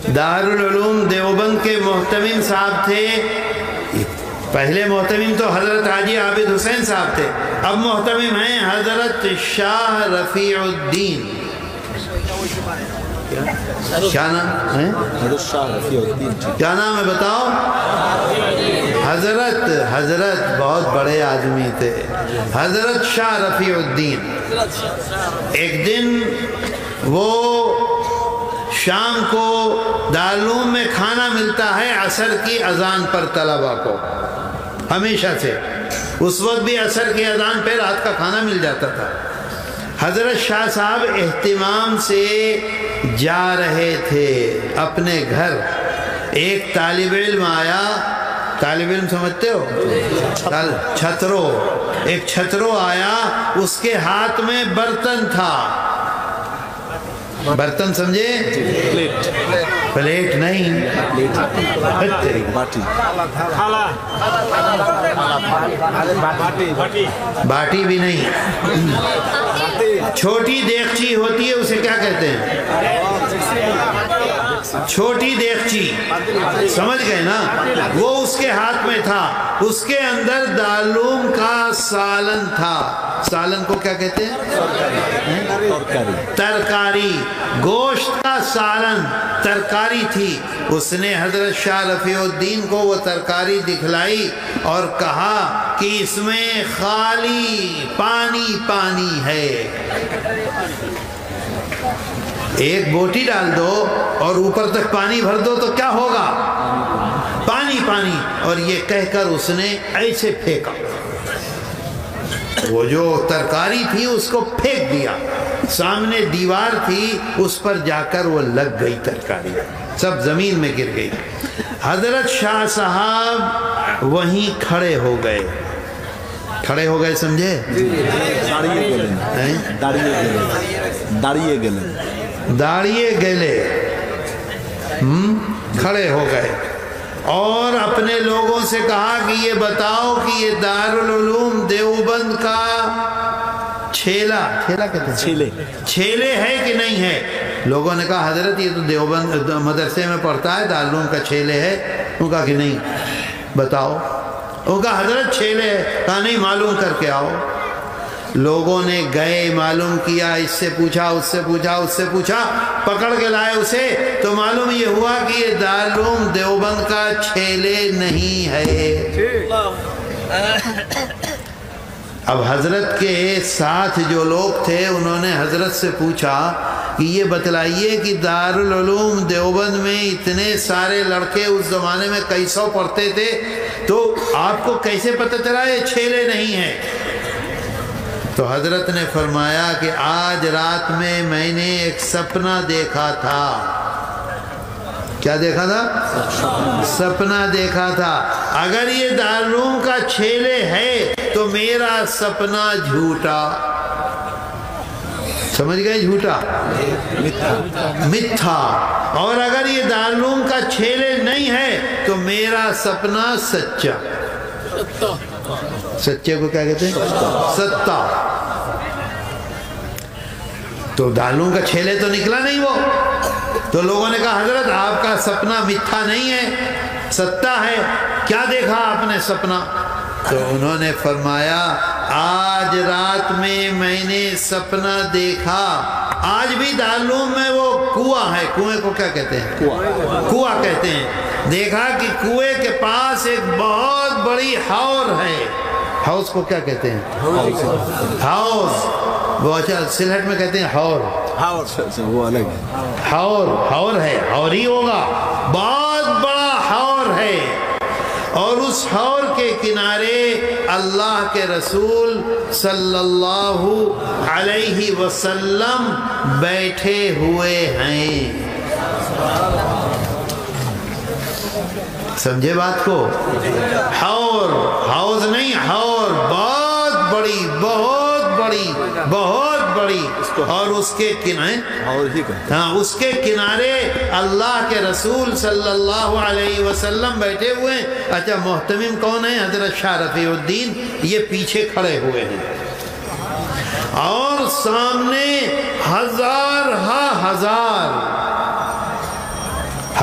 دارul ulum Deoband کے محتمم صاحب تھے. پہلے محتمم تو حضرت حاجی عابد حسین صاحب تھے، اب محتمم ہیں حضرت شاہ رفیع الدین. کیا نام ہے؟ کیا نام ہے بتاؤ؟ حضرت بہت بڑے آدمی تھے، حضرت شاہ رفیع الدین. ایک دن وہ شام کو دارالعلوم میں کھانا ملتا ہے عصر کی اذان پر طلبہ کو، ہمیشہ سے اس وقت بھی عصر کی اذان پہ رات کا کھانا مل جاتا تھا. حضرت شاہ صاحب اہتمام سے جا رہے تھے اپنے گھر. ایک طالب علم آیا، طالب علم سمجھتے ہو؟ چھترو. ایک چھترو آیا، اس کے ہاتھ میں برتن تھا. برتن سمجھے؟ پلیٹ نہیں، باٹی بھی نہیں، چھوٹی دیگچی ہوتی ہے، اسے کیا کہتے ہیں؟ چھوٹی دیگچی، سمجھ گئے نا؟ وہ اس کے ہاتھ میں تھا. اس کے اندر دارالعلوم کا سالن تھا. سالن کو کیا کہتے ہیں؟ ترکاری. گوشت کا سالن، ترکاری تھی. اس نے حضرت شاہ رفیع الدین کو وہ ترکاری دکھلائی اور کہا کہ اس میں خالی پانی پانی ہے. ایک بوٹی ڈال دو اور اوپر تک پانی بھر دو تو کیا ہوگا؟ پانی پانی. اور یہ کہہ کر اس نے ایسے پھینکا. وہ جو ترکاری تھی اس کو پھینک دیا. سامنے دیوار تھی، اس پر جا کر وہ لگ گئی ترکاری، سب زمین میں گر گئی. حضرت شاہ صاحب وہیں کھڑے ہو گئے. کھڑے ہو گئے سمجھے؟ داڑیے گلے کھڑے ہو گئے اور اپنے لوگوں سے کہا کہ یہ بتاؤ کہ یہ دارالعلوم دیوبند کا چھیلا کہتے ہیں، چھیلے ہے کہ نہیں ہے؟ لوگوں نے کہا حضرت یہ تو دیوبند مدرسے میں پڑھتا ہے، دارالعلوم کا چھیلے ہے. انہوں نے کہا کہ نہیں. بتاؤ. انہوں نے کہا حضرت چھیلے ہے. کہا نہیں، معلوم کر کے آؤ. لوگوں نے گئے، معلوم کیا، اس سے پوچھا، اس سے پوچھا، اس سے پوچھا، پکڑ کے لائے اسے. تو معلوم یہ ہوا کہ یہ دارالعلوم دیوبند کا چھیلے نہیں ہے. اب حضرت کے ساتھ جو لوگ تھے انہوں نے حضرت سے پوچھا کہ یہ بتلائیے کہ دارالعلوم دیوبند میں اتنے سارے لڑکے اس زمانے میں کئی سو پڑھتے تھے، تو آپ کو کیسے پتہ چلا یہ چھیلے نہیں ہیں؟ تو حضرت نے فرمایا کہ آج رات میں نے ایک سپنا دیکھا تھا. کیا دیکھا تھا؟ سپنا دیکھا تھا. اگر یہ دارالعلوم کا چھیلے ہے تو میرا سپنا جھوٹا. سمجھ گئے؟ جھوٹا، متھا. اور اگر یہ دارالعلوم کا چھیلے نہیں ہے تو میرا سپنا سچا. سچے کو کیا کہتے ہیں؟ ستا. تو دارالعلوم کا چھیلے تو نکلا نہیں وہ. تو لوگوں نے کہا حضرت آپ کا سپنا متھا نہیں ہے، ستا ہے. کیا دیکھا آپ نے سپنا؟ تو انہوں نے فرمایا آج رات میں نے سپنا دیکھا. آج بھی دارالعلوم میں وہ کنواں ہے، کنویں کو کیا کہتے ہیں؟ کنواں کہتے ہیں. دیکھا کہ کنویں کے پاس ایک بہت بڑی حور ہے. ہاؤس کو کیا کہتے ہیں؟ ہاؤس. وہ اچھا سلہٹ میں کہتے ہیں ہور. وہ الگ ہے. ہور ہے، ہور ہی ہوگا. بہت بڑا ہور ہے. اور اس ہور کے کنارے اللہ کے رسول صلی اللہ علیہ وسلم بیٹھے ہوئے ہیں. سمجھے بات کو؟ ہور، ہاؤس نہیں، ہور. بہت بڑی، بہت بڑی، بہت بڑی. اور اس کے کنارے، ہاں اس کے کنارے اللہ کے رسول صلی اللہ علیہ وسلم بیٹھے ہوئے ہیں. اچھا محتمم کون ہے؟ حضرت شاہ رفیع الدین. یہ پیچھے کھڑے ہوئے ہیں اور سامنے